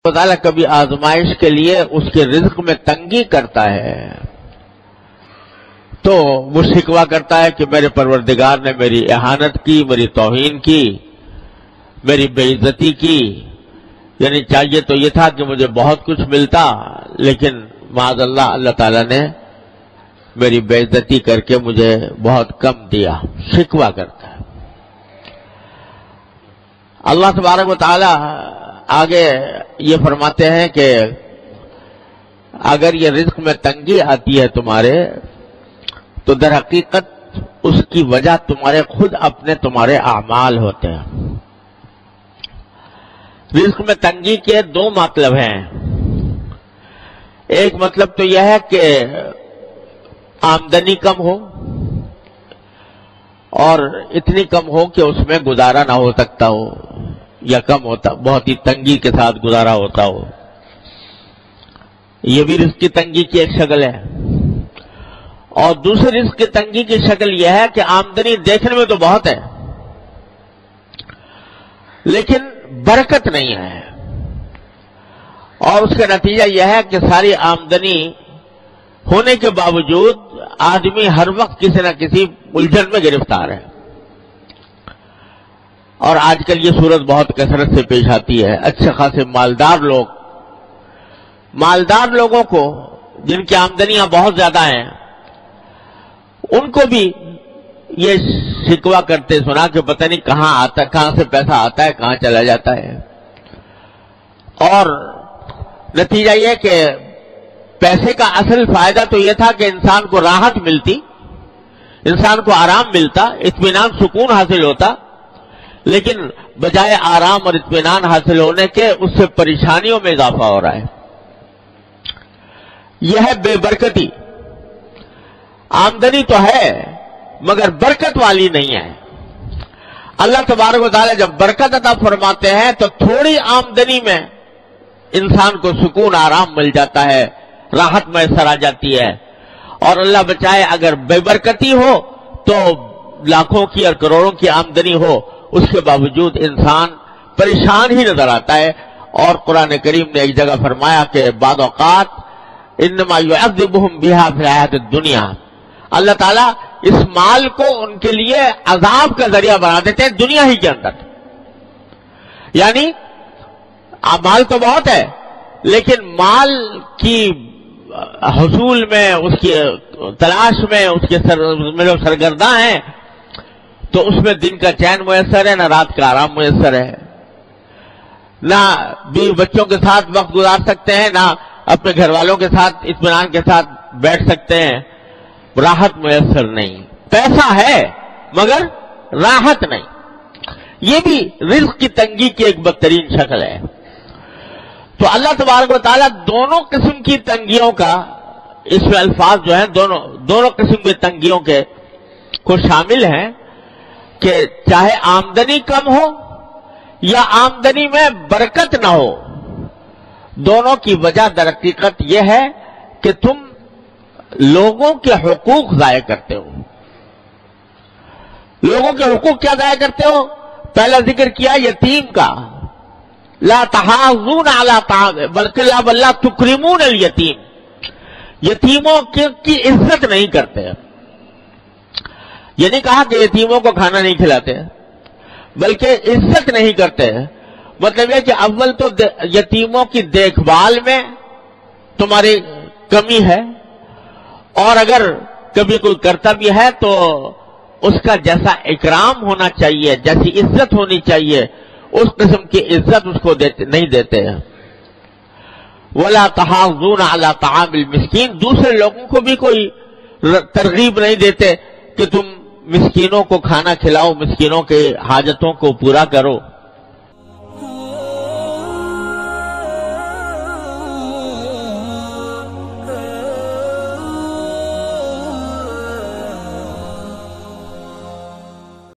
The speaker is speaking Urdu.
اللہ تعالیٰ کبھی آزمائش کے لیے اس کے رزق میں تنگی کرتا ہے تو وہ شکوہ کرتا ہے کہ میرے پروردگار نے میری اہانت کی، میری توہین کی، میری بے عزتی کی، یعنی چاہیے تو یہ تھا کہ مجھے بہت کچھ ملتا، لیکن معاذ اللہ اللہ تعالیٰ نے میری بے عزتی کر کے مجھے بہت کم دیا، شکوہ کرتا ہے۔ اللہ تبارک و تعالیٰ آگے یہ فرماتے ہیں کہ اگر یہ رزق میں تنگی آتی ہے تمہارے تو در حقیقت اس کی وجہ تمہارے خود اپنے تمہارے اعمال ہوتے ہیں۔ رزق میں تنگی کے دو مطلب ہیں۔ ایک مطلب تو یہ ہے کہ آمدنی کم ہو اور اتنی کم ہو کہ اس میں گزارا نہ ہو سکتا ہو، یا کم ہوتا، بہت ہی تنگی کے ساتھ گزارا ہوتا ہو، یہ بھی رزق کی تنگی کی ایک شکل ہے۔ اور دوسری رزق کی تنگی کی شکل یہ ہے کہ آمدنی دیکھنے میں تو بہت ہے لیکن برکت نہیں ہے، اور اس کا نتیجہ یہ ہے کہ ساری آمدنی ہونے کے باوجود آدمی ہر وقت کسی نہ کسی الجھن میں گرفتار ہے۔ اور آج کل یہ صورت بہت کثرت سے پیش آتی ہے۔ اچھے خاصے مالدار لوگوں کو جن کی آمدنیاں بہت زیادہ ہیں، ان کو بھی یہ شکوہ کرتے سنا کہ پتہ نہیں کہاں سے پیسہ آتا ہے، کہاں چلا جاتا ہے۔ اور نتیجہ یہ کہ پیسے کا اصل فائدہ تو یہ تھا کہ انسان کو راحت ملتی، انسان کو آرام ملتا، اطمینان سکون حاصل ہوتا، لیکن بجائے آرام اور اطمینان حاصل ہونے کے اس سے پریشانیوں میں اضافہ ہو رہا ہے۔ یہ ہے بے برکتی۔ آمدنی تو ہے مگر برکت والی نہیں ہے۔ اللہ تبارک و تعالیٰ جب برکت عطا فرماتے ہیں تو تھوڑی آمدنی میں انسان کو سکون آرام مل جاتا ہے، راحت میسر آ جاتی ہے۔ اور اللہ بچائے اگر بے برکتی ہو تو لاکھوں کی اور کروڑوں کی آمدنی ہو، اس کے باوجود انسان پریشان ہی نظر آتا ہے۔ اور قرآن کریم نے ایک جگہ فرمایا کہ بعض اوقات انما یعذبہم بہا فی الحیاۃ الدنیا، اللہ تعالیٰ اس مال کو ان کے لیے عذاب کا ذریعہ بنا دیتے ہیں دنیا ہی کے اندر۔ یعنی مال تو بہت ہے لیکن مال کی حصول میں، اس کی تلاش میں، اس کے جو سرگرداں ہیں تو اس میں دن کا چین میسر ہے، نہ رات کا آرام میسر ہے، نہ بیوی بچوں کے ساتھ وقت گزار سکتے ہیں، نہ اپنے گھر والوں کے ساتھ اطمینان کے ساتھ بیٹھ سکتے ہیں، راحت میسر نہیں۔ پیسہ ہے مگر راحت نہیں۔ یہ بھی رزق کی تنگی کی ایک بدترین شکل ہے۔ تو اللہ تبارک و تعالیٰ دونوں قسم کی تنگیوں کا، اس میں الفاظ جو ہیں دونوں قسم کی تنگیوں کے کو شامل ہیں کہ چاہے آمدنی کم ہو یا آمدنی میں برکت نہ ہو، دونوں کی وجہ در حقیقت یہ ہے کہ تم لوگوں کے حقوق ضائع کرتے ہو۔ لوگوں کے حقوق کیا ضائع کرتے ہو؟ پہلا ذکر کیا یتیم کا، لا تحاضون علی طعام بلکہ لا تکرمون الیتیم، یتیموں کی عزت نہیں کرتے۔ یہ نہیں کہا کہ یتیموں کو کھانا نہیں کھلاتے بلکہ عزت نہیں کرتے۔ مطلب یہ کہ اول تو یتیموں کی دیکھ بھال میں تمہاری کمی ہے، اور اگر کبھی کوئی کرتا بھی ہے تو اس کا جیسا اکرام ہونا چاہیے، جیسی عزت ہونی چاہیے، اس قسم کی عزت اس کو نہیں دیتے ہیں۔ وَلَا تَحَاضُّونَ عَلَىٰ طَعَامِ الْمِسْكِينِ، دوسرے لوگوں کو بھی کوئی ترغیب نہیں دیتے کہ تم مسکینوں کو کھانا کھلاؤ، مسکینوں کے حاجتوں کو پورا کرو۔